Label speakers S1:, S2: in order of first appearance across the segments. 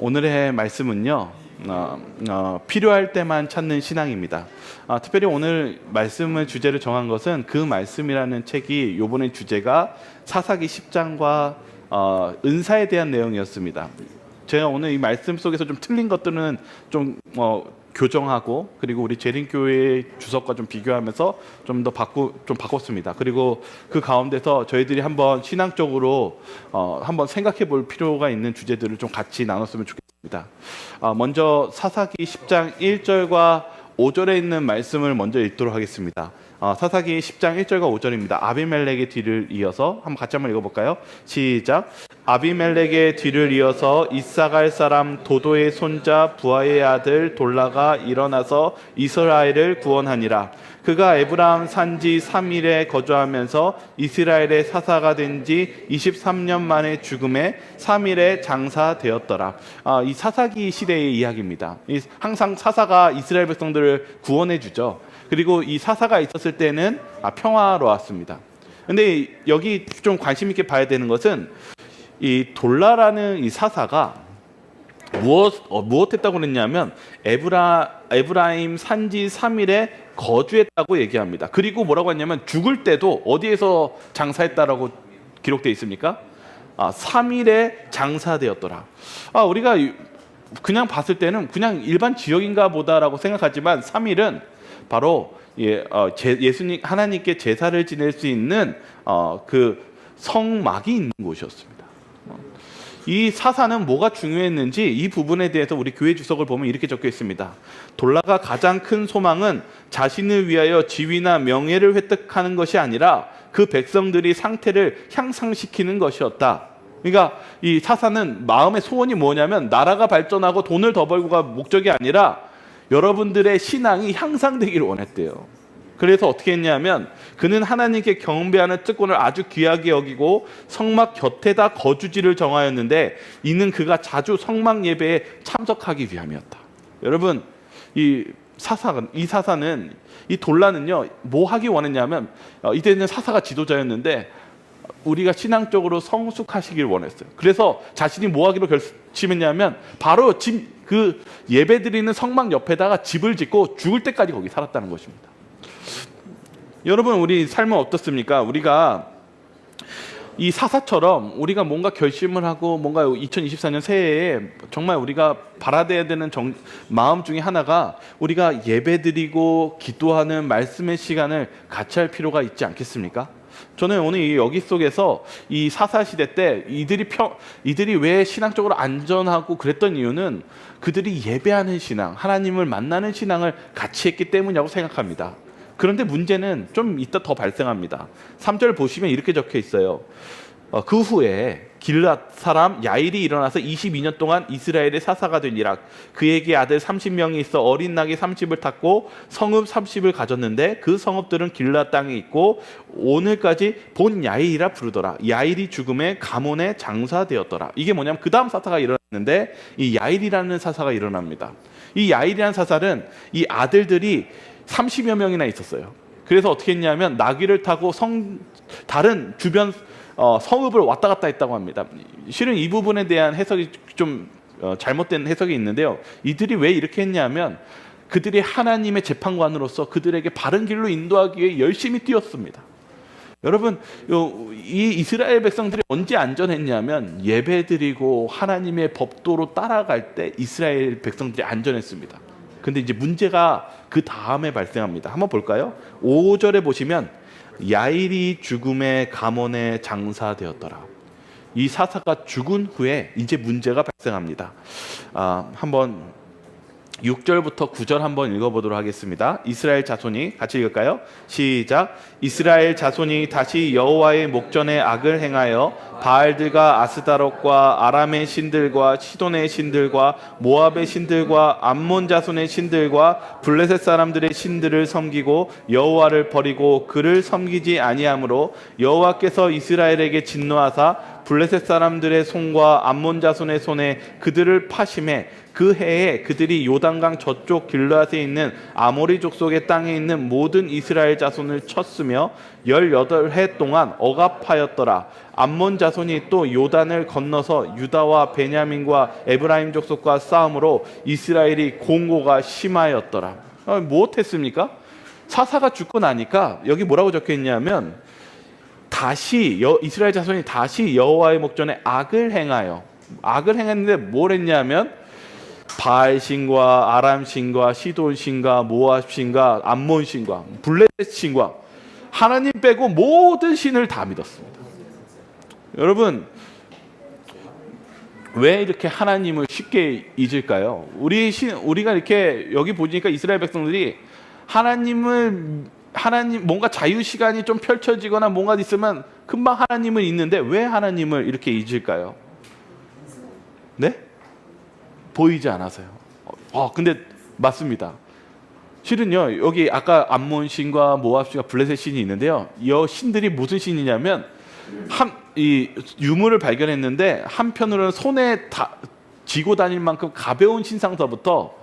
S1: 오늘의 말씀은요, 필요할 때만 찾는 신앙입니다. 특별히 오늘 말씀을 주제를 정한 것은 그 말씀이라는 책이 요번에 주제가 사사기 10장과 은사에 대한 내용이었습니다. 제가 오늘 이 말씀 속에서 좀 틀린 것들은 좀 교정하고, 그리고 우리 재림교회 주석과 좀 비교하면서 좀 바꿨습니다. 그리고 그 가운데서 저희들이 한번 신앙적으로 한번 생각해 볼 필요가 있는 주제들을 좀 같이 나눴으면 좋겠습니다. 먼저 사사기 10장 1절과 5절에 있는 말씀을 먼저 읽도록 하겠습니다. 사사기 10장 1절과 5절입니다. 아비멜렉의 뒤를 이어서 같이 한번 읽어볼까요? 시작. 아비멜렉의 뒤를 이어서 이사갈 사람 도도의 손자 부하의 아들 돌라가 일어나서 이스라엘을 구원하니라. 그가 에브라임 산지 3일에 거주하면서 이스라엘의 사사가 된 지 23년 만에 죽음에 3일에 장사되었더라. 이 사사기 시대의 이야기입니다. 항상 사사가 이스라엘 백성들을 구원해 주죠. 그리고 이 사사가 있었을 때는 평화로웠습니다. 근데 여기 좀 관심 있게 봐야 되는 것은 이 돌라라는 이 사사가 무엇 했다고 그랬냐면 에브라임 산지 3일에 거주했다고 얘기합니다. 그리고 뭐라고 했냐면 죽을 때도 어디에서 장사했다라고 기록되어 있습니까? 3일에 장사되었더라. 우리가 그냥 봤을 때는 그냥 일반 지역인가 보다라고 생각하지만 3일은 바로 예수님 하나님께 제사를 지낼 수 있는 그 성막이 있는 곳이었습니다. 이 사사는 뭐가 중요했는지 이 부분에 대해서 우리 교회 주석을 보면 이렇게 적혀 있습니다. 돌라가 가장 큰 소망은 자신을 위하여 지위나 명예를 획득하는 것이 아니라 그 백성들이 상태를 향상시키는 것이었다. 그러니까 이 사사는 마음의 소원이 뭐냐면 나라가 발전하고 돈을 더 벌고가 목적이 아니라 여러분들의 신앙이 향상되기를 원했대요. 그래서 어떻게 했냐면 그는 하나님께 경배하는 특권을 아주 귀하게 여기고 성막 곁에다 거주지를 정하였는데 이는 그가 자주 성막 예배에 참석하기 위함이었다. 여러분, 이 사사는 이 돌라는요 뭐 하기 원했냐면 이때는 사사가 지도자였는데 우리가 신앙적으로 성숙하시길 원했어요. 그래서 자신이 뭐 하기로 결심했냐면 바로 그 예배드리는 성막 옆에다가 집을 짓고 죽을 때까지 거기 살았다는 것입니다. 여러분, 우리 삶은 어떻습니까? 우리가 이 사사처럼 우리가 뭔가 결심을 하고 뭔가 2024년 새해에 정말 우리가 바라야 되는 마음 중에 하나가 우리가 예배드리고 기도하는 말씀의 시간을 같이 할 필요가 있지 않겠습니까? 저는 오늘 여기 속에서 이 사사 시대 때 이들이 왜 신앙적으로 안전하고 그랬던 이유는 그들이 예배하는 신앙, 하나님을 만나는 신앙을 같이 했기 때문이라고 생각합니다. 그런데 문제는 좀 이따 더 발생합니다. 3절 보시면 이렇게 적혀 있어요. 그 후에 길앗 사람 야일이 일어나서 22년 동안 이스라엘의 사사가 되니라. 그에게 아들 30명이 있어 어린 낙이 30을 탔고 성읍 30을 가졌는데 그 성읍들은 길앗 땅에 있고 오늘까지 본 야일이라 부르더라. 야일이 죽음에 가몬에 장사되었더라. 이게 뭐냐면 그 다음 사사가 일어났는데 이 야일이라는 사사가 일어납니다. 이 야일이라는 사사는 이 아들들이 30여 명이나 있었어요. 그래서 어떻게 했냐면 나귀를 타고 다른 주변 성읍을 왔다 갔다 했다고 합니다. 실은 이 부분에 대한 해석이 좀 잘못된 해석이 있는데요. 이들이 왜 이렇게 했냐면 그들이 하나님의 재판관으로서 그들에게 바른 길로 인도하기 위해 열심히 뛰었습니다. 여러분, 이 이스라엘 백성들이 언제 안전했냐면 예배드리고 하나님의 법도로 따라갈 때 이스라엘 백성들이 안전했습니다. 근데 이제 문제가 그 다음에 발생합니다. 한번 볼까요? 5절에 보시면 야일이 죽음의 가몬에 장사되었더라. 이 사사가 죽은 후에 이제 문제가 발생합니다. 한번 6절부터 9절 한번 읽어보도록 하겠습니다. 이스라엘 자손이 같이 읽을까요? 시작. 이스라엘 자손이 다시 여호와의 목전에 악을 행하여 바알들과 아스다롯과 아람의 신들과 시돈의 신들과 모압의 신들과 암몬 자손의 신들과 블레셋 사람들의 신들을 섬기고 여호와를 버리고 그를 섬기지 아니하므로 여호와께서 이스라엘에게 진노하사 블레셋 사람들의 손과 암몬 자손의 손에 그들을 파심해 그 해에 그들이 요단강 저쪽 길르앗에 있는 아모리 족속의 땅에 있는 모든 이스라엘 자손을 쳤으며 18해 동안 억압하였더라. 암몬 자손이 또 요단을 건너서 유다와 베냐민과 에브라임 족속과 싸움으로 이스라엘이 공고가 심하였더라. 무엇했습니까? 사사가 죽고 나니까 여기 뭐라고 적혀있냐면 다시 이스라엘 자손이 다시 여호와의 목전에 악을 행했는데 뭘 했냐면 바알 신과 아람 신과 시돈 신과 모압 신과 암몬 신과 블레셋 신과 하나님 빼고 모든 신을 다 믿었습니다. 여러분, 왜 이렇게 하나님을 쉽게 잊을까요? 우리가 이렇게 여기 보니까 이스라엘 백성들이 하나님 뭔가 자유 시간이 좀 펼쳐지거나 뭔가 있으면 금방 하나님을 잊는데 왜 하나님을 이렇게 잊을까요? 네? 보이지 않아서요. 근데 맞습니다. 실은요, 여기 아까 암몬 신과 모압 신과 블레셋 신이 있는데요. 이 신들이 무슨 신이냐면 이 유물을 발견했는데 한편으로는 손에 쥐고 다닐 만큼 가벼운 신상서부터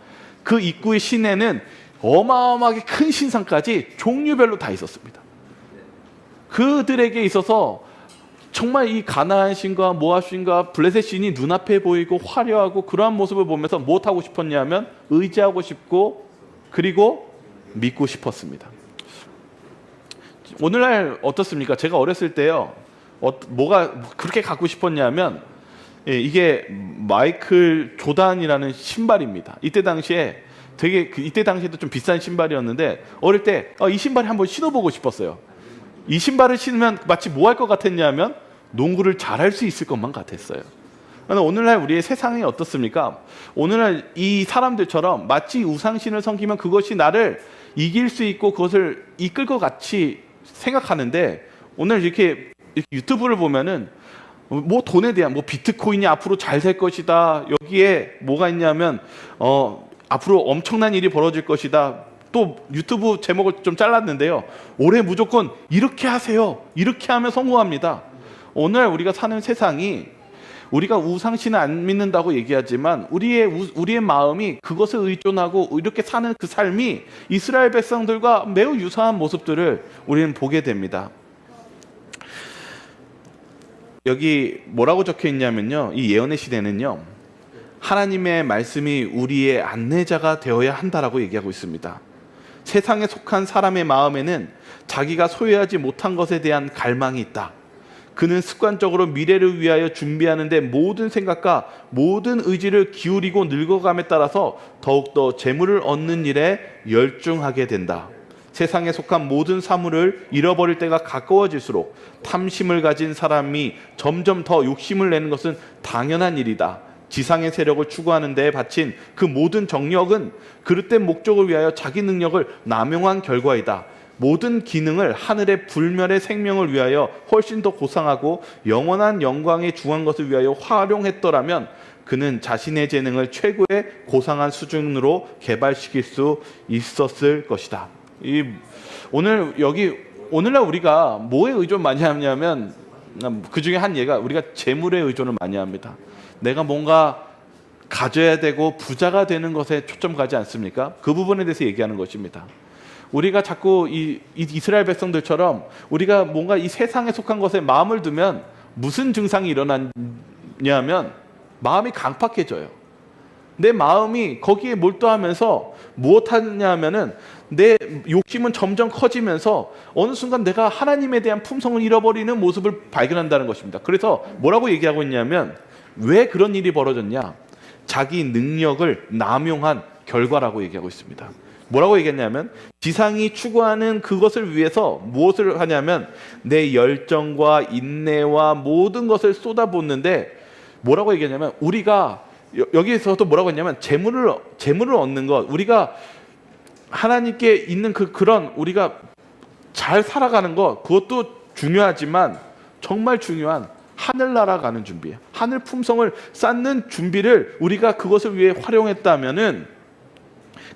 S1: 그 입구의 신에는 어마어마하게 큰 신상까지 종류별로 다 있었습니다. 그들에게 있어서 정말 이 가나안 신과 모압 신과 블레셋 신이 눈앞에 보이고 화려하고 그러한 모습을 보면서 무엇하고 싶었냐면 의지하고 싶고 그리고 믿고 싶었습니다. 오늘날 어떻습니까? 제가 어렸을 때요, 뭐가 그렇게 갖고 싶었냐면 이게 마이클 조단이라는 신발입니다. 이때 당시에도 좀 비싼 신발이었는데 어릴 때 이 신발을 한번 신어보고 싶었어요. 이 신발을 신으면 마치 뭐 할 것 같았냐면 농구를 잘할 수 있을 것만 같았어요. 오늘날 우리의 세상이 어떻습니까? 오늘날 이 사람들처럼 마치 우상신을 섬기면 그것이 나를 이길 수 있고 그것을 이끌 것 같이 생각하는데 오늘 이렇게 유튜브를 보면은 뭐 돈에 대한 비트코인이 앞으로 잘 될 것이다. 여기에 뭐가 있냐면 앞으로 엄청난 일이 벌어질 것이다. 또 유튜브 제목을 좀 잘랐는데요. 올해 무조건 이렇게 하세요. 이렇게 하면 성공합니다. 오늘 우리가 사는 세상이 우리가 우상신을 안 믿는다고 얘기하지만 우리의 마음이 그것을 의존하고 이렇게 사는 그 삶이 이스라엘 백성들과 매우 유사한 모습들을 우리는 보게 됩니다. 여기 뭐라고 적혀 있냐면요. 이 예언의 시대는요. 하나님의 말씀이 우리의 안내자가 되어야 한다라고 얘기하고 있습니다. 세상에 속한 사람의 마음에는 자기가 소유하지 못한 것에 대한 갈망이 있다. 그는 습관적으로 미래를 위하여 준비하는데 모든 생각과 모든 의지를 기울이고 늙어감에 따라서 더욱더 재물을 얻는 일에 열중하게 된다. 세상에 속한 모든 사물을 잃어버릴 때가 가까워질수록 탐심을 가진 사람이 점점 더 욕심을 내는 것은 당연한 일이다. 지상의 세력을 추구하는 데에 바친 그 모든 정력은 그릇된 목적을 위하여 자기 능력을 남용한 결과이다. 모든 기능을 하늘의 불멸의 생명을 위하여 훨씬 더 고상하고 영원한 영광에 중한 것을 위하여 활용했더라면 그는 자신의 재능을 최고의 고상한 수준으로 개발시킬 수 있었을 것이다. 오늘날 우리가 뭐에 의존 많이 하냐면 그 중에 한 예가 우리가 재물에 의존을 많이 합니다. 내가 뭔가 가져야 되고 부자가 되는 것에 초점 가지 않습니까? 그 부분에 대해서 얘기하는 것입니다. 우리가 자꾸 이스라엘 백성들처럼 우리가 뭔가 이 세상에 속한 것에 마음을 두면 무슨 증상이 일어나냐면 마음이 강팍해져요. 내 마음이 거기에 몰두하면서 무엇하냐면은 내 욕심은 점점 커지면서 어느 순간 내가 하나님에 대한 품성을 잃어버리는 모습을 발견한다는 것입니다. 그래서 뭐라고 얘기하고 있냐면 왜 그런 일이 벌어졌냐? 자기 능력을 남용한 결과라고 얘기하고 있습니다. 뭐라고 얘기했냐면 지상이 추구하는 그것을 위해서 무엇을 하냐면 내 열정과 인내와 모든 것을 쏟아붓는데 뭐라고 얘기하냐면 우리가 여기에서도 뭐라고 했냐면 재물을 얻는 것, 우리가 하나님께 있는 그런 우리가 잘 살아가는 것, 그것도 중요하지만 정말 중요한 하늘나라 가는 준비, 하늘 품성을 쌓는 준비를 우리가 그것을 위해 활용했다면은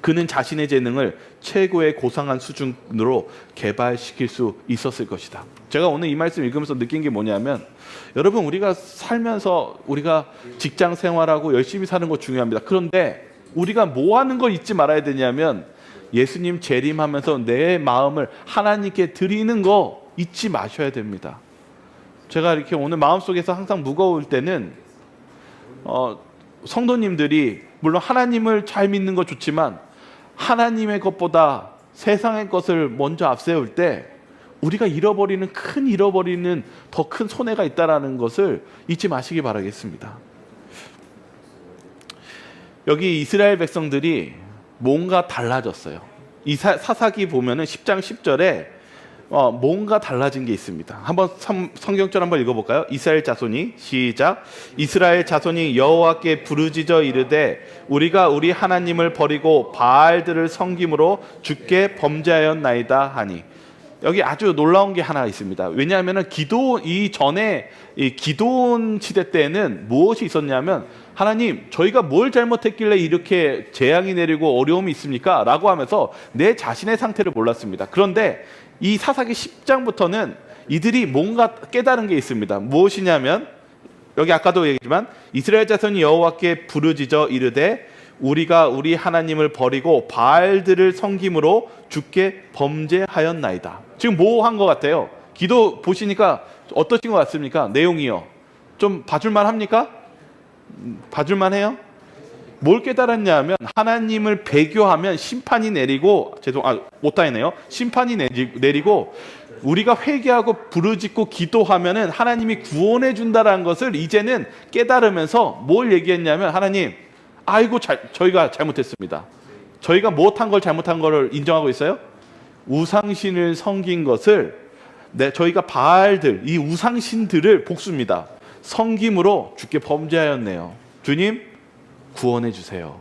S1: 그는 자신의 재능을 최고의 고상한 수준으로 개발시킬 수 있었을 것이다. 제가 오늘 이 말씀 읽으면서 느낀 게 뭐냐면, 여러분, 우리가 살면서 우리가 직장 생활하고 열심히 사는 거 중요합니다. 그런데 우리가 뭐 하는 걸 잊지 말아야 되냐면, 예수님 재림하면서 내 마음을 하나님께 드리는 거 잊지 마셔야 됩니다. 제가 이렇게 오늘 마음속에서 항상 무거울 때는 성도님들이 물론 하나님을 잘 믿는 거 좋지만 하나님의 것보다 세상의 것을 먼저 앞세울 때 우리가 잃어버리는 더 큰 손해가 있다는 것을 잊지 마시기 바라겠습니다. 여기 이스라엘 백성들이 뭔가 달라졌어요. 이 사사기 보면은 10장 10절에 뭔가 달라진 게 있습니다. 한번 성경절 한번 읽어볼까요? 이스라엘 자손이, 시작. 이스라엘 자손이 여호와께 부르짖어 이르되 우리가 우리 하나님을 버리고 바알들을 섬김으로 주께 범죄하였나이다 하니. 여기 아주 놀라운 게 하나 있습니다. 왜냐하면 이전에 기드온 시대 때는 무엇이 있었냐면, 하나님, 저희가 뭘 잘못했길래 이렇게 재앙이 내리고 어려움이 있습니까? 라고 하면서 내 자신의 상태를 몰랐습니다. 그런데 이 사사기 10장부터는 이들이 뭔가 깨달은 게 있습니다. 무엇이냐면, 여기 아까도 얘기했지만 이스라엘 자손이 여호와께 부르짖어 이르되 우리가 우리 하나님을 버리고 바알들을 섬김으로 주께 범죄하였나이다. 지금 뭐 한 것 같아요? 기도 보시니까 어떠신 것 같습니까? 내용이요. 좀 봐줄만 합니까? 봐줄만 해요? 뭘 깨달았냐면, 하나님을 배교하면 심판이 내리고, 오타이네요. 심판이 내리고 우리가 회개하고 부르짖고 기도하면은 하나님이 구원해 준다라는 것을 이제는 깨달으면서 뭘 얘기했냐면, 하나님, 아이고 저희가 잘못했습니다. 저희가 못한 걸 잘못한 거를 인정하고 있어요. 우상신을 섬긴 것을 저희가 바알들, 이 우상신들을 복수입니다. 섬김으로 주께 범죄하였네요. 주님, 구원해 주세요.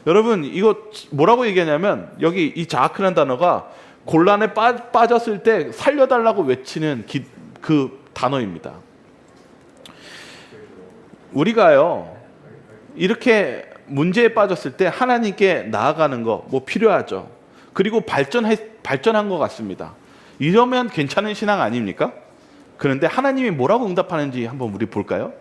S1: 여러분, 이거 뭐라고 얘기하냐면, 여기 이 자아크라는 단어가 곤란에 빠졌을 때 살려달라고 외치는 그 단어입니다. 우리가요, 이렇게 문제에 빠졌을 때 하나님께 나아가는 거 뭐 필요하죠. 그리고 발전한 것 같습니다. 이러면 괜찮은 신앙 아닙니까? 그런데 하나님이 뭐라고 응답하는지 한번 우리 볼까요?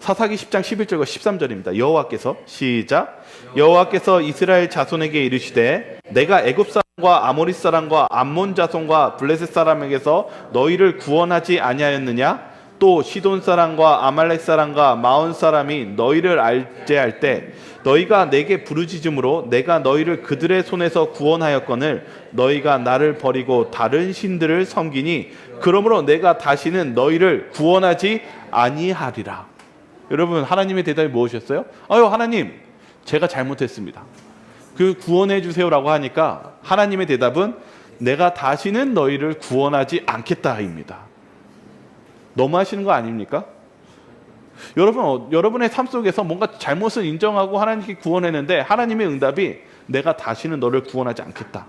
S1: 사사기 10장 11절과 13절입니다. 여호와께서, 시작. 여호와께서 이스라엘 자손에게 이르시되 내가 애굽 사람과 아모리 사람과 암몬 자손과 블레셋 사람에게서 너희를 구원하지 아니하였느냐? 또 시돈 사람과 아말렉 사람과 마온 사람이 너희를 알제할 때 너희가 내게 부르짖음으로 내가 너희를 그들의 손에서 구원하였거늘 너희가 나를 버리고 다른 신들을 섬기니 그러므로 내가 다시는 너희를 구원하지 아니하리라. 여러분, 하나님의 대답이 무엇이었어요? 하나님, 제가 잘못했습니다. 그 구원해 주세요라고 하니까 하나님의 대답은 내가 다시는 너희를 구원하지 않겠다입니다. 너무 하시는 거 아닙니까? 여러분의 삶 속에서 뭔가 잘못을 인정하고 하나님께 구원했는데 하나님의 응답이 내가 다시는 너를 구원하지 않겠다.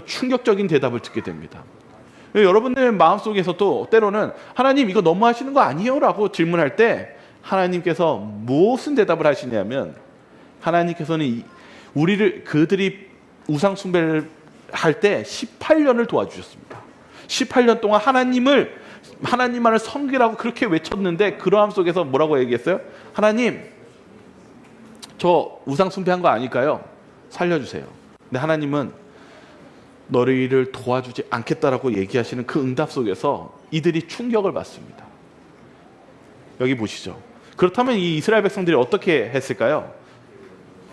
S1: 충격적인 대답을 듣게 됩니다. 여러분들 마음속에서도 때로는 하나님, 이거 너무 하시는 거 아니에요? 라고 질문할 때 하나님께서 무슨 대답을 하시냐면, 하나님께서는 그들이 우상 숭배를 할 때 18년을 도와주셨습니다. 18년 동안 하나님만을 섬기라고 그렇게 외쳤는데, 그러함 속에서 뭐라고 얘기했어요? 하나님, 저 우상 숭배한 거 아닐까요? 살려주세요. 근데 하나님은 너희를 도와주지 않겠다라고 얘기하시는 그 응답 속에서 이들이 충격을 받습니다. 여기 보시죠. 그렇다면 이 이스라엘 백성들이 어떻게 했을까요?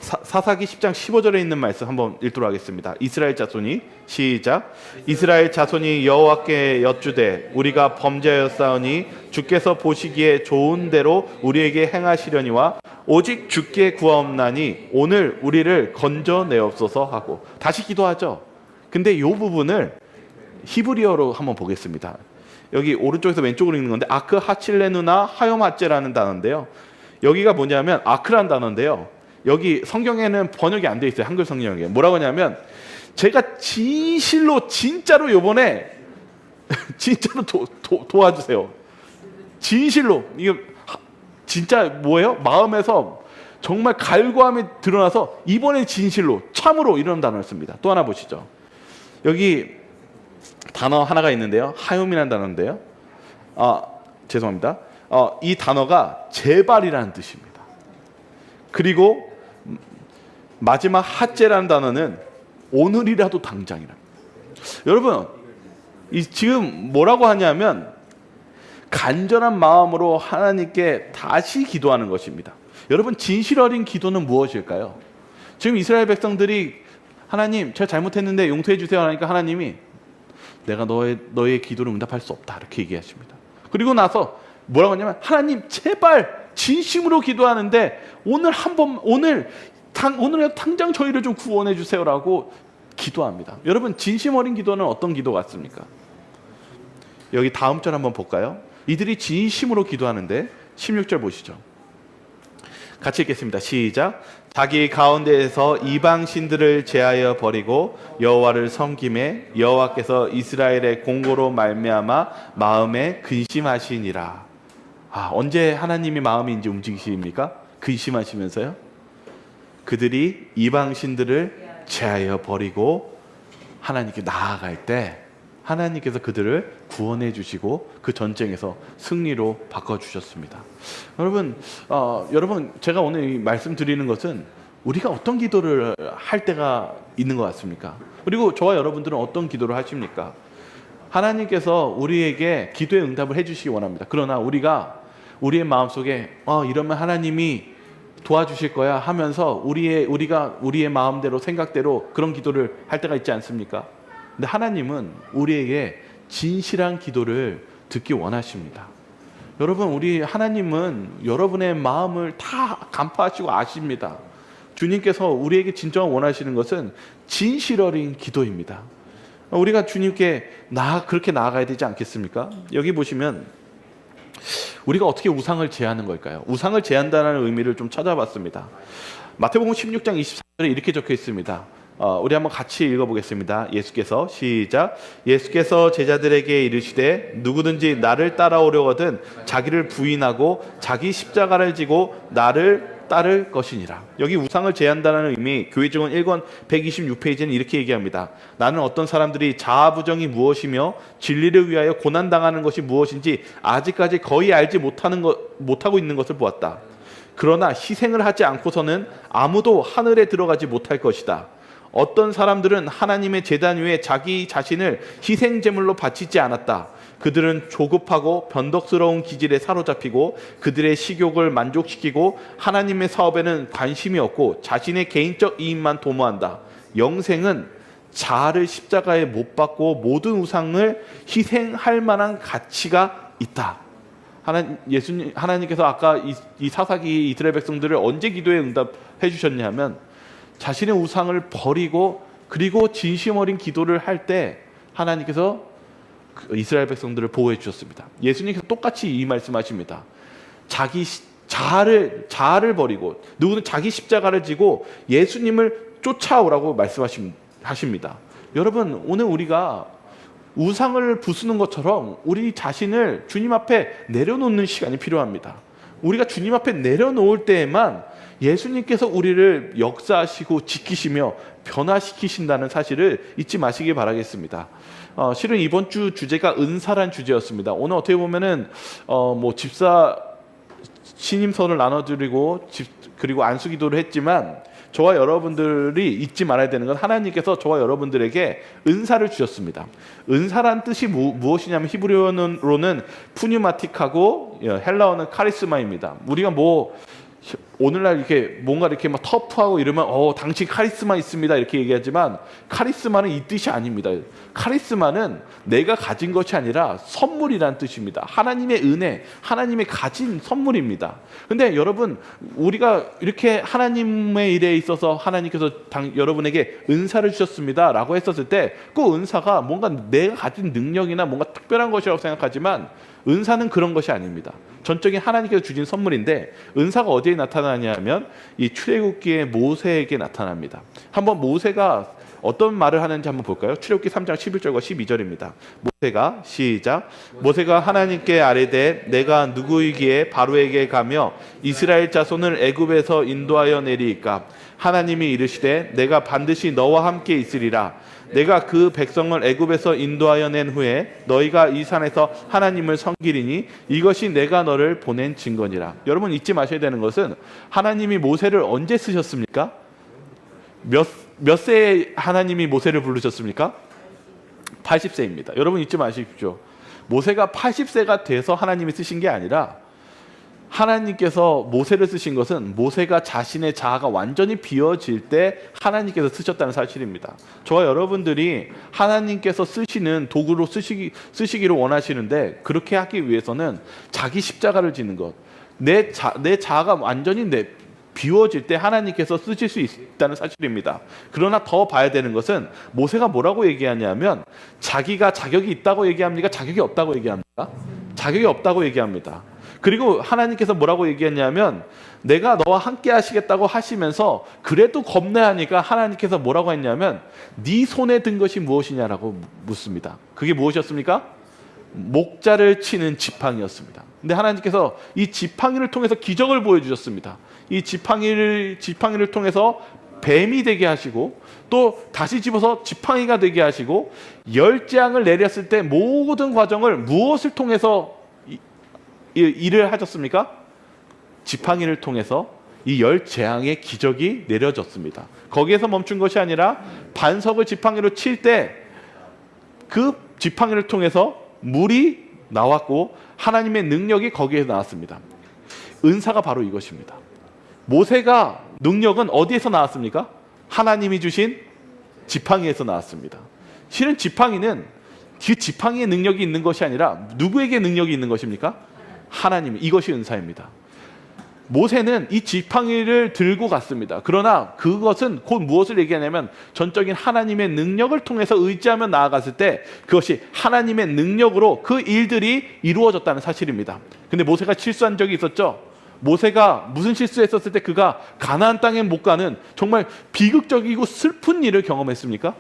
S1: 사사기 10장 15절에 있는 말씀 한번 읽도록 하겠습니다. 이스라엘 자손이, 시작. 이스라엘 자손이 여호와께 여쭈되 우리가 범죄하였사오니 주께서 보시기에 좋은 대로 우리에게 행하시려니와 오직 주께 구하옵나니 오늘 우리를 건져내옵소서 하고. 다시 기도하죠. 근데 이 부분을 히브리어로 한번 보겠습니다. 여기 오른쪽에서 왼쪽으로 읽는 건데, 아크 하칠레누나 하욤 하째라는 단어인데요. 여기가 뭐냐면 아크라는 단어인데요. 여기 성경에는 번역이 안 돼 있어요. 한글 성경에 뭐라고 하냐면, 제가 진짜로 요번에 진짜로 도와주세요. 진실로. 이거 진짜 뭐예요? 마음에서 정말 갈구함이 드러나서 이번엔 진실로 참으로 이런 단어를 씁니다. 또 하나 보시죠. 여기 단어 하나가 있는데요. 하얰이라는 단어인데요. 죄송합니다. 이 단어가 제발이라는 뜻입니다. 그리고 마지막 핫제라는 단어는 오늘이라도 당장이랍니다. 여러분, 지금 뭐라고 하냐면 간절한 마음으로 하나님께 다시 기도하는 것입니다. 여러분, 진실 어린 기도는 무엇일까요? 지금 이스라엘 백성들이 하나님 제가 잘못했는데 용서해 주세요 하니까 하나님이 내가 너의 기도를 응답할 수 없다 이렇게 얘기하십니다. 그리고 나서 뭐라고 하냐면 하나님 제발 진심으로 기도하는데 오늘이라도 당장 저희를 좀 구원해 주세요라고 기도합니다. 여러분, 진심 어린 기도는 어떤 기도 같습니까? 여기 다음 절 한번 볼까요? 이들이 진심으로 기도하는데 16절 보시죠. 같이 읽겠습니다. 시작. 자기 가운데에서 이방 신들을 제하여 버리고 여호와를 섬김에 여호와께서 이스라엘의 공고로 말미암아 마음에 근심하시니라. 언제 하나님이 마음이 이제 움직이십니까? 근심하시면서요. 그들이 이방 신들을 제하여 버리고 하나님께 나아갈 때 하나님께서 그들을 구원해 주시고 그 전쟁에서 승리로 바꿔주셨습니다. 여러분, 제가 오늘 말씀드리는 것은 우리가 어떤 기도를 할 때가 있는 것 같습니까? 그리고 저와 여러분들은 어떤 기도를 하십니까? 하나님께서 우리에게 기도의 응답을 해주시기 원합니다. 그러나 우리의 마음속에 이러면 하나님이 도와주실 거야 하면서 우리가 우리의 마음대로 생각대로 그런 기도를 할 때가 있지 않습니까? 근데 하나님은 우리에게 진실한 기도를 듣기 원하십니다. 여러분, 우리 하나님은 여러분의 마음을 다 간파하시고 아십니다. 주님께서 우리에게 진정한 원하시는 것은 진실 어린 기도입니다. 우리가 주님께 그렇게 나아가야 되지 않겠습니까? 여기 보시면 우리가 어떻게 우상을 제하는 걸까요? 우상을 제한다는 의미를 좀 찾아봤습니다. 마태복음 16장 24절에 이렇게 적혀 있습니다. 우리 한번 같이 읽어보겠습니다. 시작. 예수께서 제자들에게 이르시되 누구든지 나를 따라오려거든 자기를 부인하고 자기 십자가를 지고 나를 따를 것이니라. 여기 우상을 제한다는 의미, 교회증언 1권 126페이지는 이렇게 얘기합니다. 나는 어떤 사람들이 자아부정이 무엇이며 진리를 위하여 고난당하는 것이 무엇인지 아직까지 거의 알지 못하고 있는 것을 보았다. 그러나 희생을 하지 않고서는 아무도 하늘에 들어가지 못할 것이다. 어떤 사람들은 하나님의 제단 위에 자기 자신을 희생제물로 바치지 않았다. 그들은 조급하고 변덕스러운 기질에 사로잡히고 그들의 식욕을 만족시키고 하나님의 사업에는 관심이 없고 자신의 개인적 이익만 도모한다. 영생은 자아를 십자가에 못 박고 모든 우상을 희생할 만한 가치가 있다. 하나님께서 아까 이 사사기 이스라엘 백성들을 언제 기도에 응답해 주셨냐면 자신의 우상을 버리고 그리고 진심 어린 기도를 할 때 하나님께서 이스라엘 백성들을 보호해 주셨습니다. 예수님께서 똑같이 이 말씀하십니다. 자기 자아를 버리고 누구는 자기 십자가를 지고 예수님을 쫓아오라고 말씀하십니다. 여러분, 오늘 우리가 우상을 부수는 것처럼 우리 자신을 주님 앞에 내려놓는 시간이 필요합니다. 우리가 주님 앞에 내려놓을 때에만 예수님께서 우리를 역사하시고 지키시며 변화시키신다는 사실을 잊지 마시기 바라겠습니다. 실은 이번 주 주제가 은사란 주제였습니다. 오늘 어떻게 보면은 집사 신임서를 나눠드리고 그리고 안수기도를 했지만 저와 여러분들이 잊지 말아야 되는 건 하나님께서 저와 여러분들에게 은사를 주셨습니다. 은사란 뜻이 무엇이냐면 히브리어로는 푸뉴마틱하고 헬라어는 카리스마입니다. 우리가 오늘날 이렇게 뭔가 이렇게 막 터프하고 이러면 당신 카리스마 있습니다 이렇게 얘기하지만 카리스마는 이 뜻이 아닙니다. 카리스마는 내가 가진 것이 아니라 선물이란 뜻입니다. 하나님의 은혜, 하나님의 가진 선물입니다. 근데 여러분, 우리가 이렇게 하나님의 일에 있어서 하나님께서 여러분에게 은사를 주셨습니다 라고 했었을 때 그 은사가 뭔가 내가 가진 능력이나 뭔가 특별한 것이라고 생각하지만 은사는 그런 것이 아닙니다. 전적인 하나님께서 주신 선물인데 은사가 어디에 나타나냐면 이 출애굽기의 모세에게 나타납니다. 한번 모세가 어떤 말을 하는지 한번 볼까요? 출애굽기 3장 11절과 12절입니다. 모세가 시작. 모세가 하나님께 아뢰되 내가 누구이기에 바로에게 가며 이스라엘 자손을 애굽에서 인도하여 내리이까? 하나님이 이르시되 내가 반드시 너와 함께 있으리라. 내가 그 백성을 애굽에서 인도하여 낸 후에 너희가 이 산에서 하나님을 섬기리니 이것이 내가 너를 보낸 증거니라. 여러분 잊지 마셔야 되는 것은 하나님이 모세를 언제 쓰셨습니까? 몇 세에 하나님이 모세를 부르셨습니까? 80세입니다. 여러분 잊지 마십시오. 모세가 80세가 돼서 하나님이 쓰신 게 아니라 하나님께서 모세를 쓰신 것은 모세가 자신의 자아가 완전히 비워질 때 하나님께서 쓰셨다는 사실입니다. 저와 여러분들이 하나님께서 쓰시는 도구로 쓰시기를 원하시는데 그렇게 하기 위해서는 자기 십자가를 지는 것, 내 자아가 완전히 비워질 때 하나님께서 쓰실 수 있다는 사실입니다. 그러나 더 봐야 되는 것은 모세가 뭐라고 얘기하냐면 자기가 자격이 있다고 얘기합니까? 자격이 없다고 얘기합니까? 자격이 없다고 얘기합니다. 그리고 하나님께서 뭐라고 얘기했냐면 내가 너와 함께 하시겠다고 하시면서 그래도 겁내하니까 하나님께서 뭐라고 했냐면 네 손에 든 것이 무엇이냐라고 묻습니다. 그게 무엇이었습니까? 목자를 치는 지팡이였습니다. 근데 하나님께서 이 지팡이를 통해서 기적을 보여주셨습니다. 이 지팡이를 통해서 뱀이 되게 하시고 또 다시 집어서 지팡이가 되게 하시고 열재앙을 내렸을 때 모든 과정을 무엇을 통해서 일을 하셨습니까? 지팡이를 통해서 이 열재앙의 기적이 내려졌습니다. 거기에서 멈춘 것이 아니라 반석을 지팡이로 칠 때 그 지팡이를 통해서 물이 나왔고 하나님의 능력이 거기에서 나왔습니다. 은사가 바로 이것입니다. 모세가 능력은 어디에서 나왔습니까? 하나님이 주신 지팡이에서 나왔습니다. 실은 지팡이는 그 지팡이의 능력이 있는 것이 아니라 누구에게 능력이 있는 것입니까? 하나님. 이것이 은사입니다. 모세는 이 지팡이를 들고 갔습니다. 그러나 그것은 곧 무엇을 얘기하냐면 전적인 하나님의 능력을 통해서 의지하며 나아갔을 때 그것이 하나님의 능력으로 그 일들이 이루어졌다는 사실입니다. 근데 모세가 실수한 적이 있었죠. 모세가 무슨 실수했었을 때 그가 가나안 땅에 못 가는 정말 비극적이고 슬픈 일을 경험했습니까?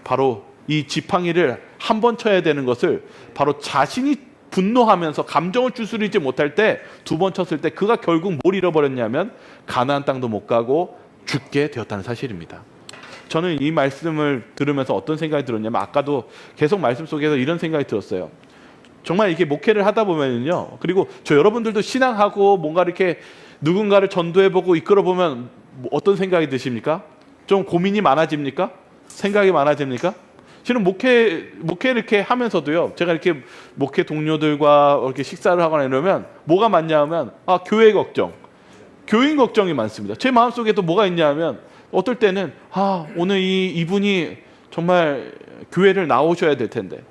S1: 바로 이 지팡이를 한 번 쳐야 되는 것을 바로 자신이 분노하면서 감정을 추스리지 못할 때 두 번 쳤을 때 그가 결국 뭘 잃어버렸냐면 가나안 땅도 못 가고 죽게 되었다는 사실입니다. 저는 이 말씀을 들으면서 어떤 생각이 들었냐면 아까도 계속 말씀 속에서 이런 생각이 들었어요. 정말 이렇게 목회를 하다 보면요, 그리고 저 여러분들도 신앙하고 뭔가 이렇게 누군가를 전도해보고 이끌어보면 어떤 생각이 드십니까? 좀 고민이 많아집니까? 생각이 많아집니까? 실은 목회를 이렇게 하면서도요, 제가 이렇게 목회 동료들과 이렇게 식사를 하거나 이러면 뭐가 많냐 하면 교회 걱정, 교인 걱정이 많습니다. 제 마음속에 또 뭐가 있냐 하면 어떨 때는 오늘 이분이 정말 교회를 나오셔야 될 텐데,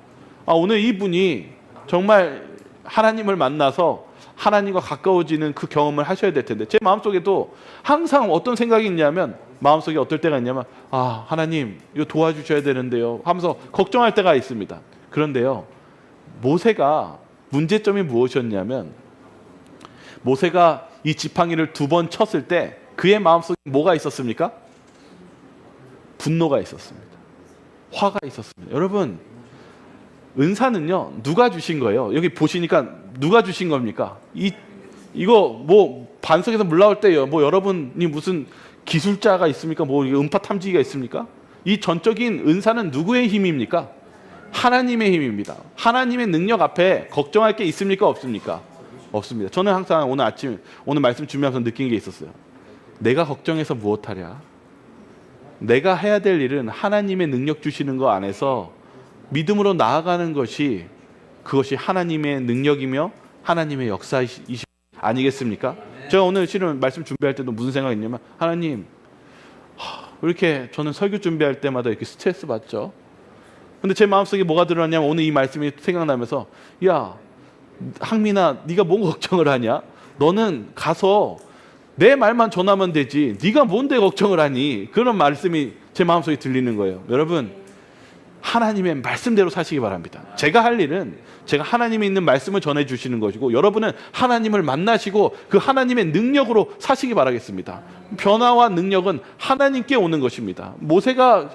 S1: 오늘 이분이 정말 하나님을 만나서 하나님과 가까워지는 그 경험을 하셔야 될 텐데, 제 마음속에도 항상 어떤 생각이 있냐면 마음속에 어떨 때가 있냐면 하나님 이거 도와주셔야 되는데요 하면서 걱정할 때가 있습니다. 그런데요, 모세가 문제점이 무엇이었냐면 모세가 이 지팡이를 두 번 쳤을 때 그의 마음속에 뭐가 있었습니까? 분노가 있었습니다. 화가 있었습니다. 여러분, 은사는요 누가 주신 거예요? 여기 보시니까 누가 주신 겁니까? 이거 뭐 반석에서 물 나올 때요, 뭐 여러분이 무슨 기술자가 있습니까? 뭐 음파 탐지기가 있습니까? 이 전적인 은사는 누구의 힘입니까? 하나님의 힘입니다. 하나님의 능력 앞에 걱정할 게 있습니까? 없습니까? 없습니다. 저는 항상 오늘 말씀 준비하면서 느낀 게 있었어요. 내가 걱정해서 무엇하랴? 내가 해야 될 일은 하나님의 능력 주시는 거 안에서 믿음으로 나아가는 것이 그것이 하나님의 능력이며 하나님의 역사이시 아니겠습니까? 제가 오늘 실은 말씀 준비할 때도 무슨 생각이 있냐면 하나님, 왜 이렇게 저는 설교 준비할 때마다 이렇게 스트레스 받죠? 근데 제 마음속에 뭐가 들어왔냐면 오늘 이 말씀이 생각나면서 야, 항민아, 네가 뭔 걱정을 하냐? 너는 가서 내 말만 전하면 되지 네가 뭔데 걱정을 하니? 그런 말씀이 제 마음속에 들리는 거예요. 여러분, 하나님의 말씀대로 사시기 바랍니다. 제가 할 일은 제가 하나님이 있는 말씀을 전해주시는 것이고, 여러분은 하나님을 만나시고 그 하나님의 능력으로 사시기 바라겠습니다. 변화와 능력은 하나님께 오는 것입니다. 모세가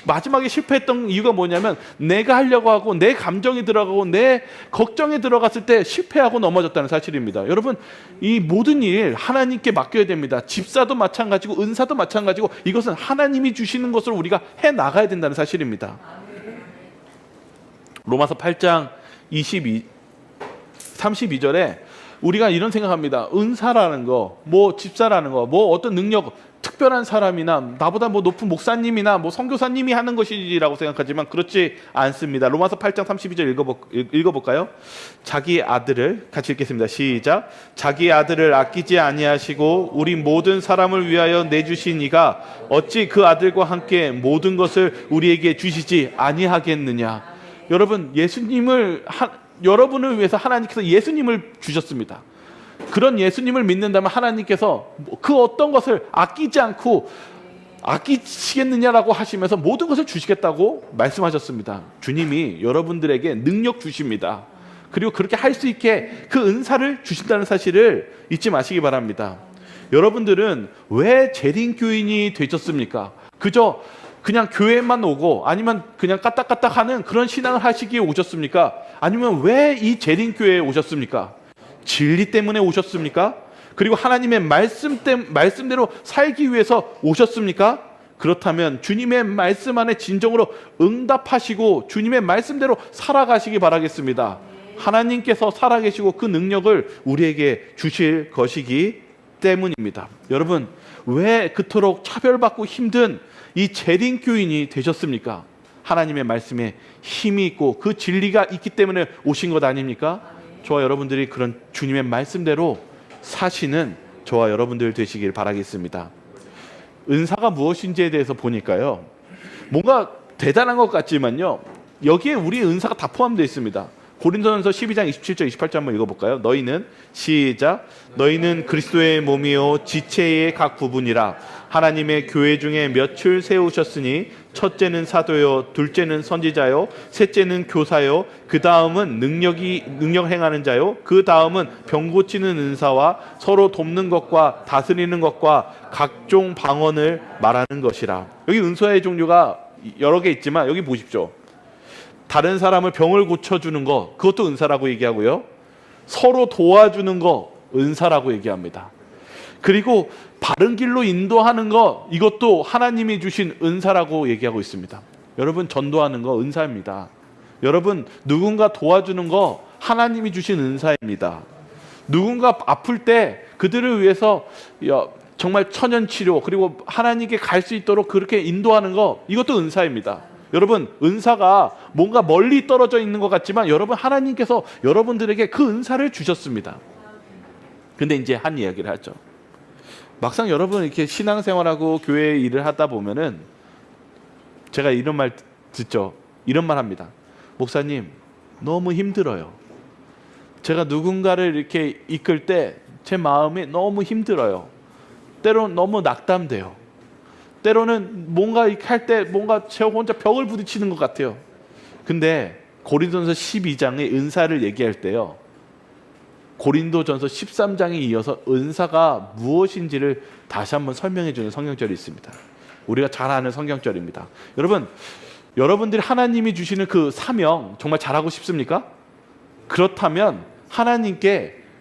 S1: 마지막에 실패했던 이유가 뭐냐면, 내가 하려고 하고 내 감정이 들어가고 내 걱정에 들어갔을 때 실패하고 넘어졌다는 사실입니다. 여러분, 이 모든 일 하나님께 맡겨야 됩니다. 집사도 마찬가지고 은사도 마찬가지고, 이것은 하나님이 주시는 것을 우리가 해나가야 된다는 사실입니다. 로마서 8장 32절에 우리가 이런 생각합니다. 은사라는 거, 뭐 집사라는 거, 뭐 어떤 능력, 특별한 사람이나 나보다 뭐 높은 목사님이나 뭐 선교사님이 하는 것이라고 생각하지만 그렇지 않습니다. 로마서 8장 32절 읽어볼까요? 자기 아들을, 같이 읽겠습니다. 시작. 자기 아들을 아끼지 아니하시고 우리 모든 사람을 위하여 내주신 이가 어찌 그 아들과 함께 모든 것을 우리에게 주시지 아니하겠느냐. 여러분, 여러분을 위해서 하나님께서 예수님을 주셨습니다. 그런 예수님을 믿는다면 하나님께서 그 어떤 것을 아끼지 않고 아끼시겠느냐라고 하시면서 모든 것을 주시겠다고 말씀하셨습니다. 주님이 여러분들에게 능력 주십니다. 그리고 그렇게 할 수 있게 그 은사를 주신다는 사실을 잊지 마시기 바랍니다. 여러분들은 왜 재림교인이 되셨습니까? 그냥 교회만 오고 아니면 그냥 까딱까딱 하는 그런 신앙을 하시기에 오셨습니까? 아니면 왜 이 재림교회에 오셨습니까? 진리 때문에 오셨습니까? 그리고 하나님의 말씀대로 살기 위해서 오셨습니까? 그렇다면 주님의 말씀 안에 진정으로 응답하시고 주님의 말씀대로 살아가시기 바라겠습니다. 하나님께서 살아계시고 그 능력을 우리에게 주실 것이기 때문입니다. 여러분, 왜 그토록 차별받고 힘든 이 재림교인이 되셨습니까? 하나님의 말씀에 힘이 있고 그 진리가 있기 때문에 오신 것 아닙니까? 저와 여러분들이 그런 주님의 말씀대로 사시는 저와 여러분들 되시길 바라겠습니다. 은사가 무엇인지에 대해서 보니까요, 뭔가 대단한 것 같지만요, 여기에 우리 은사가 다 포함되어 있습니다. 고린도전서 12장 27절 28절 한번 읽어볼까요? 너희는, 시작, 너희는 그리스도의 몸이요 지체의 각 부분이라. 하나님의 교회 중에 몇을 세우셨으니 첫째는 사도요, 둘째는 선지자요, 셋째는 교사요, 그 다음은 능력 행하는 자요, 그 다음은 병 고치는 은사와 서로 돕는 것과 다스리는 것과 각종 방언을 말하는 것이라. 여기 은사의 종류가 여러 개 있지만 여기 보십시오. 다른 사람을 병을 고쳐주는 거, 그것도 은사라고 얘기하고요. 서로 도와주는 거, 은사라고 얘기합니다. 그리고 바른 길로 인도하는 거, 이것도 하나님이 주신 은사라고 얘기하고 있습니다. 여러분, 전도하는 거 은사입니다. 여러분, 누군가 도와주는 거 하나님이 주신 은사입니다. 누군가 아플 때 그들을 위해서 정말 천연치료, 그리고 하나님께 갈 수 있도록 그렇게 인도하는 거, 이것도 은사입니다. 여러분, 은사가 뭔가 멀리 떨어져 있는 것 같지만 여러분, 하나님께서 여러분들에게 그 은사를 주셨습니다. 근데 이제 한 이야기를 하죠. 막상 여러분 이렇게 신앙생활하고 교회 일을 하다 보면은 제가 이런 말 듣죠. 이런 말 합니다. 목사님, 너무 힘들어요. 제가 누군가를 이렇게 이끌 때 제 마음이 너무 힘들어요. 때로는 너무 낙담돼요. 때로는 뭔가 이렇게 할 때 뭔가 제 혼자 벽을 부딪히는 것 같아요. 근데 고린도전서 12장의 은사를 얘기할 때요, 고린도전서 13장에 이어서 은사가 무엇인지를 다시 한번 설명해 주는 성경절이 있습니다. 우리가 잘 아는 성경절입니다. 여러분들이 하나님이 주시는 그 사명 정말 잘하고 싶습니까? 그렇다면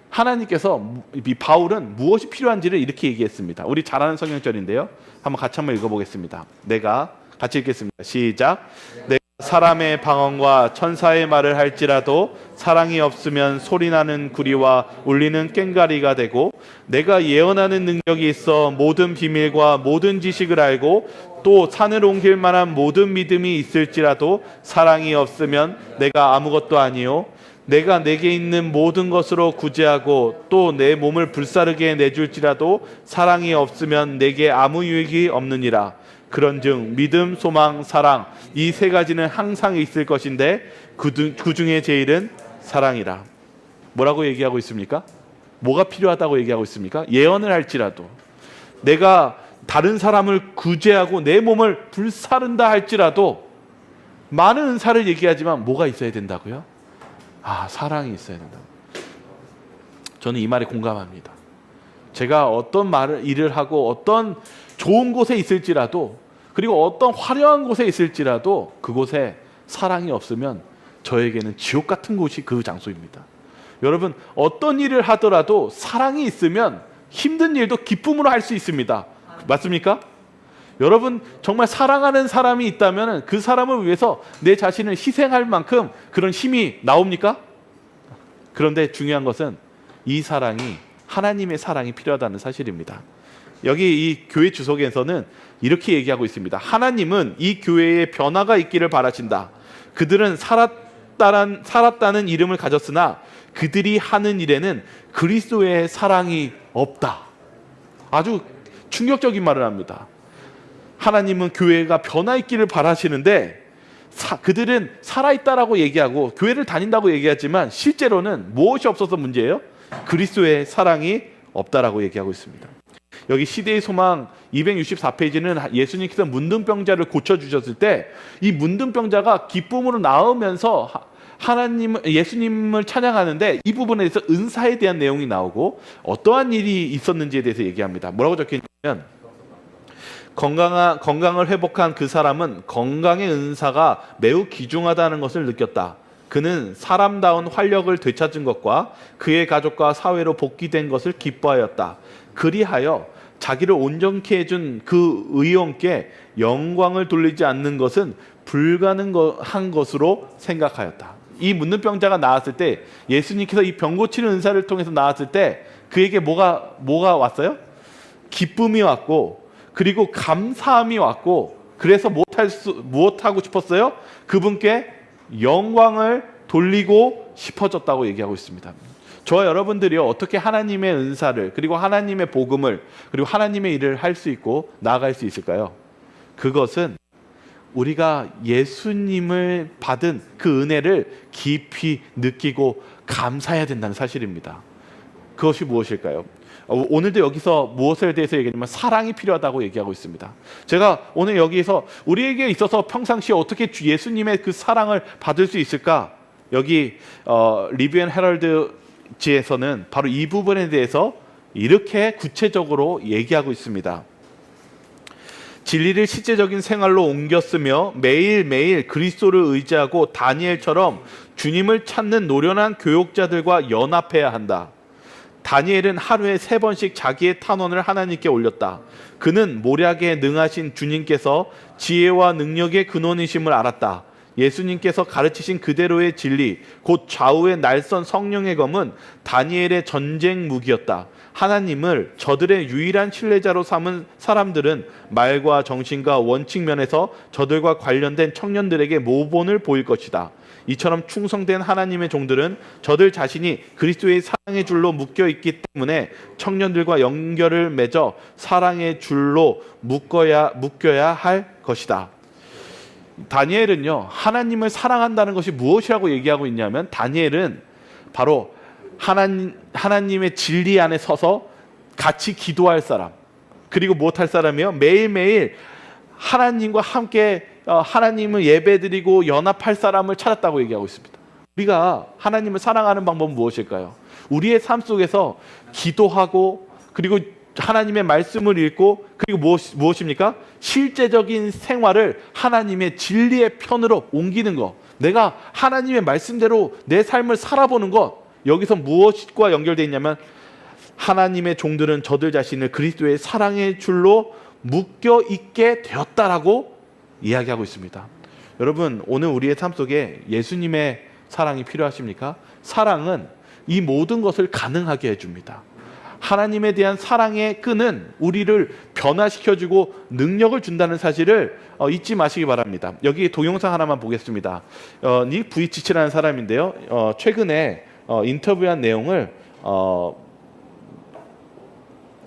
S1: 하나님께서 이 바울은 무엇이 필요한지를 이렇게 얘기했습니다. 우리 잘 아는 성경절인데요, 같이 한번 읽어보겠습니다. 내가 같이 읽겠습니다. 시작. 내가 사람의 방언과 천사의 말을 할지라도 사랑이 없으면 소리나는 구리와 울리는 꽹과리가 되고, 내가 예언하는 능력이 있어 모든 비밀과 모든 지식을 알고 또 산을 옮길 만한 모든 믿음이 있을지라도 사랑이 없으면 내가 아무것도 아니요, 내가 내게 있는 모든 것으로 구제하고 또 내 몸을 불사르게 내줄지라도 사랑이 없으면 내게 아무 유익이 없느니라. 그런즉 믿음, 소망, 사랑, 이 세 가지는 항상 있을 것인데 그 중에 제일은 사랑이라. 뭐라고 얘기하고 있습니까? 뭐가 필요하다고 얘기하고 있습니까? 예언을 할지라도, 내가 다른 사람을 구제하고 내 몸을 불사른다 할지라도 많은 은사를 얘기하지만 뭐가 있어야 된다고요? 사랑이 있어야 된다고. 저는 이 말에 공감합니다. 제가 어떤 일을 하고 어떤 좋은 곳에 있을지라도, 그리고 어떤 화려한 곳에 있을지라도 그곳에 사랑이 없으면 저에게는 지옥 같은 곳이 그 장소입니다. 여러분, 어떤 일을 하더라도 사랑이 있으면 힘든 일도 기쁨으로 할 수 있습니다. 맞습니까? 여러분, 정말 사랑하는 사람이 있다면 그 사람을 위해서 내 자신을 희생할 만큼 그런 힘이 나옵니까? 그런데 중요한 것은 이 사랑이 하나님의 사랑이 필요하다는 사실입니다. 여기 이 교회 주석에서는 이렇게 얘기하고 있습니다. 하나님은 이 교회에 변화가 있기를 바라신다. 그들은 살았다는 이름을 가졌으나 그들이 하는 일에는 그리스도의 사랑이 없다. 아주 충격적인 말을 합니다. 하나님은 교회가 변화 있기를 바라시는데 그들은 살아있다라고 얘기하고 교회를 다닌다고 얘기하지만 실제로는 무엇이 없어서 문제예요? 그리스도의 사랑이 없다라고 얘기하고 있습니다. 여기 시대의 소망 264페이지는 예수님께서 문둥병자를 고쳐주셨을 때 이 문둥병자가 기쁨으로 나으면서 예수님을 찬양하는데 이 부분에 대해서 은사에 대한 내용이 나오고 어떠한 일이 있었는지에 대해서 얘기합니다. 뭐라고 적혀있냐면 건강을 회복한 그 사람은 건강의 은사가 매우 귀중하다는 것을 느꼈다. 그는 사람다운 활력을 되찾은 것과 그의 가족과 사회로 복귀된 것을 기뻐하였다. 그리하여 자기를 온전케 해준 그 의원께 영광을 돌리지 않는 것은 불가능한 것으로 생각하였다. 이 문둥병자가 나왔을 때 예수님께서 이 병 고치는 은사를 통해서 나왔을 때 그에게 뭐가 왔어요? 기쁨이 왔고, 그리고 감사함이 왔고, 그래서 무엇하고 싶었어요? 그분께 영광을 돌리고 싶어졌다고 얘기하고 있습니다. 저와 여러분들이요, 어떻게 하나님의 은사를, 그리고 하나님의 복음을, 그리고 하나님의 일을 할 수 있고 나아갈 수 있을까요? 그것은 우리가 예수님을 받은 그 은혜를 깊이 느끼고 감사해야 된다는 사실입니다. 그것이 무엇일까요? 오늘도 여기서 무엇에 대해서 얘기하냐면 사랑이 필요하다고 얘기하고 있습니다. 제가 오늘 여기에서 우리에게 있어서 평상시에 어떻게 예수님의 그 사랑을 받을 수 있을까? 여기 리뷰 앤 헤럴드지에서는 바로 이 부분에 대해서 이렇게 구체적으로 얘기하고 있습니다. 진리를 실제적인 생활로 옮겼으며 매일매일 그리스도를 의지하고 다니엘처럼 주님을 찾는 노련한 교역자들과 연합해야 한다. 다니엘은 하루에 3번씩 자기의 탄원을 하나님께 올렸다. 그는 모략에 능하신 주님께서 지혜와 능력의 근원이심을 알았다. 예수님께서 가르치신 그대로의 진리, 곧 좌우의 날선 성령의 검은 다니엘의 전쟁 무기였다. 하나님을 저들의 유일한 신뢰자로 삼은 사람들은 말과 정신과 원칙 면에서 저들과 관련된 청년들에게 모본을 보일 것이다. 이처럼 충성된 하나님의 종들은 저들 자신이 그리스도의 사랑의 줄로 묶여 있기 때문에 청년들과 연결을 맺어 사랑의 줄로 묶여야 할 것이다. 다니엘은요, 하나님을 사랑한다는 것이 무엇이라고 얘기하고 있냐면, 다니엘은 바로 하나님의 진리 안에 서서 같이 기도할 사람, 그리고 무엇할 사람이요? 매일매일 하나님과 함께 하나님을 예배드리고 연합할 사람을 찾았다고 얘기하고 있습니다. 우리가 하나님을 사랑하는 방법은 무엇일까요? 우리의 삶 속에서 기도하고, 그리고 하나님의 말씀을 읽고, 그리고 무엇입니까? 실제적인 생활을 하나님의 진리의 편으로 옮기는 것, 내가 하나님의 말씀대로 내 삶을 살아보는 것. 여기서 무엇과 연결되어 있냐면 하나님의 종들은 저들 자신을 그리스도의 사랑의 줄로 묶여 있게 되었다라고 이야기하고 있습니다. 여러분, 오늘 우리의 삶 속에 예수님의 사랑이 필요하십니까? 사랑은 이 모든 것을 가능하게 해줍니다. 하나님에 대한 사랑의 끈은 우리를 변화시켜주고 능력을 준다는 사실을 잊지 마시기 바랍니다. 여기 동영상 하나만 보겠습니다. 닉 부이치치라는 사람인데요, 최근에 인터뷰한 내용을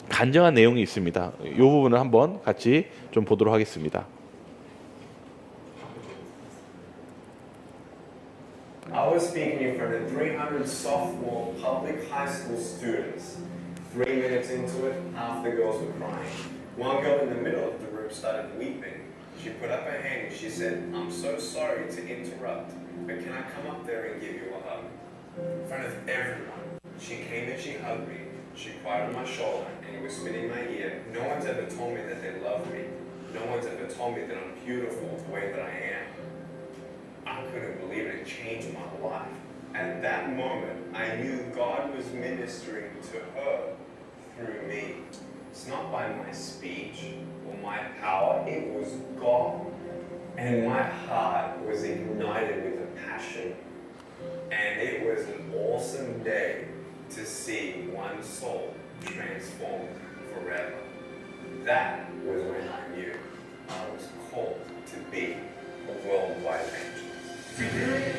S1: 간증한 내용이 있습니다. 이 부분을 한번 같이 좀 보도록 하겠습니다.
S2: I was speaking in front of 300 sophomore public high school students. 3 minutes into it, half the girls were crying. One girl in the middle of the room started weeping. She put up her hand and she said, I'm so sorry to interrupt, but can I come up there and give you a hug? In front of everyone. She came and she hugged me. She cried on my shoulder and whispered in my ear. No one's ever told me that they love me. No one's ever told me that I'm beautiful the way that I am. I couldn't believe it. It changed my life. At that moment, I knew God was ministering to her through me. It's not by my speech or my power, it was God. And my heart was ignited with a passion. And it was an awesome day to see one soul transformed forever. That was when I knew I was called to be a worldwide evangelist.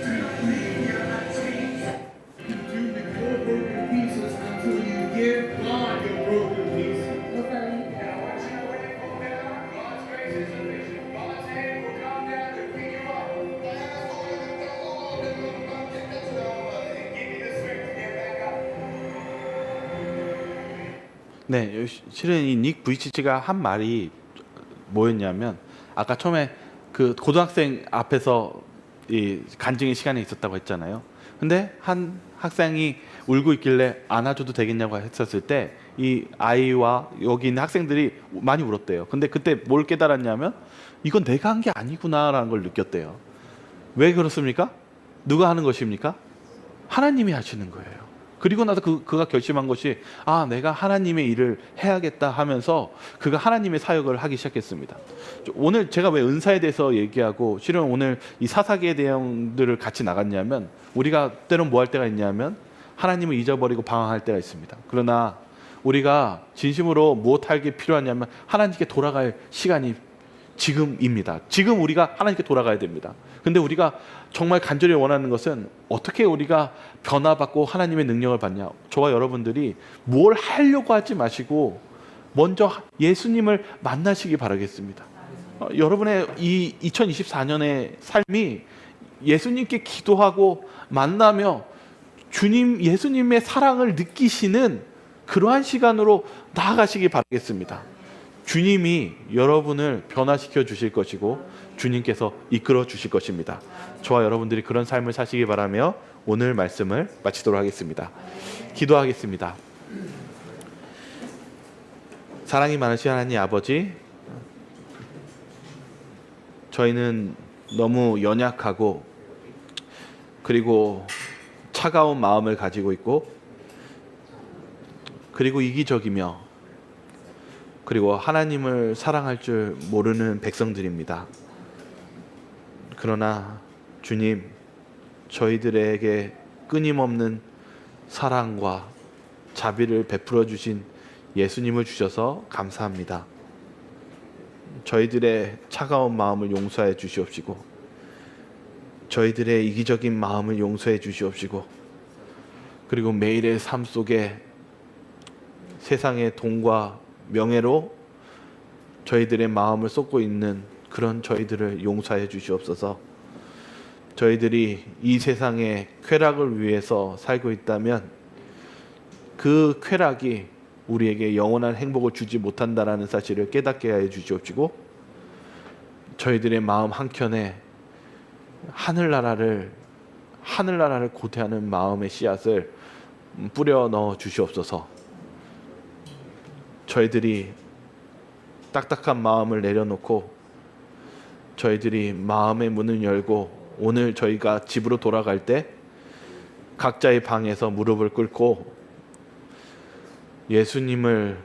S3: You do the good broken pieces until you give God your broken pieces.
S2: God's grace is sufficient. God's hand will come down to pick you up. Give me the strength to get back up.
S1: 네, 실은 이 닉 부이치치가 한 말이 뭐였냐면 아까 처음에 그 고등학생 앞에서 이 간증의 시간에 있었다고 했잖아요. 근데 한 학생이 울고 있길래 안아줘도 되겠냐고 했었을 때 이 아이와 여기 있는 학생들이 많이 울었대요. 근데 그때 뭘 깨달았냐면 이건 내가 한 게 아니구나라는 걸 느꼈대요. 왜 그렇습니까? 누가 하는 것입니까? 하나님이 하시는 거예요. 그리고 나서 그가 결심한 것이 내가 하나님의 일을 해야겠다 하면서 그가 하나님의 사역을 하기 시작했습니다. 오늘 제가 왜 은사에 대해서 얘기하고 실은 오늘 이 사사기의 내용들을 같이 나갔냐면 우리가 때론 뭐 할 때가 있냐면 하나님을 잊어버리고 방황할 때가 있습니다. 그러나 우리가 진심으로 무엇할 게 필요하냐면 하나님께 돌아갈 시간이 지금입니다. 지금 우리가 하나님께 돌아가야 됩니다. 근데 우리가 정말 간절히 원하는 것은 어떻게 우리가 변화받고 하나님의 능력을 받냐. 저와 여러분들이 뭘 하려고 하지 마시고 먼저 예수님을 만나시기 바라겠습니다. 여러분의 이 2024년의 삶이 예수님께 기도하고 만나며 예수님의 사랑을 느끼시는 그러한 시간으로 나아가시기 바라겠습니다. 주님이 여러분을 변화시켜 주실 것이고 주님께서 이끌어 주실 것입니다. 저와 여러분들이 그런 삶을 사시기 바라며 오늘 말씀을 마치도록 하겠습니다. 기도하겠습니다. 사랑이 많으신 하나님 아버지, 저희는 너무 연약하고 그리고 차가운 마음을 가지고 있고 그리고 이기적이며 그리고 하나님을 사랑할 줄 모르는 백성들입니다. 그러나 주님, 저희들에게 끊임없는 사랑과 자비를 베풀어 주신 예수님을 주셔서 감사합니다. 저희들의 차가운 마음을 용서해 주시옵시고 저희들의 이기적인 마음을 용서해 주시옵시고 그리고 매일의 삶 속에 세상의 돈과 명예로 저희들의 마음을 쏟고 있는 그런 저희들을 용서해 주시옵소서. 저희들이 이 세상의 쾌락을 위해서 살고 있다면 그 쾌락이 우리에게 영원한 행복을 주지 못한다라는 사실을 깨닫게 하여 주시옵시고 저희들의 마음 한켠에 하늘나라를 고대하는 마음의 씨앗을 뿌려 넣어 주시옵소서. 저희들이 딱딱한 마음을 내려놓고 저희들이 마음의 문을 열고 오늘 저희가 집으로 돌아갈 때 각자의 방에서 무릎을 꿇고 예수님을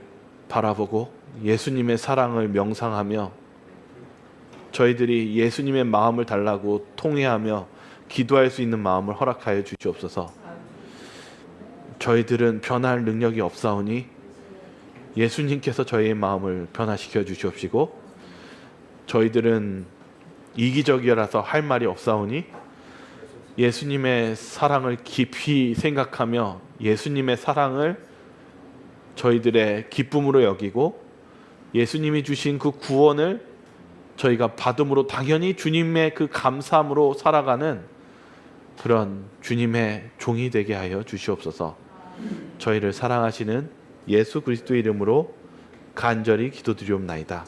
S1: 바라보고 예수님의 사랑을 명상하며 저희들이 예수님의 마음을 달라고 통회하며 기도할 수 있는 마음을 허락하여 주시옵소서. 저희들은 변할 능력이 없사오니 예수님께서 저희의 마음을 변화시켜 주시옵시고 저희들은 이기적이라서 할 말이 없사오니 예수님의 사랑을 깊이 생각하며 예수님의 사랑을 저희들의 기쁨으로 여기고 예수님이 주신 그 구원을 저희가 받음으로 당연히 주님의 그 감사함으로 살아가는 그런 주님의 종이 되게 하여 주시옵소서. 저희를 사랑하시는 예수 그리스도의 이름으로 간절히 기도드리옵나이다.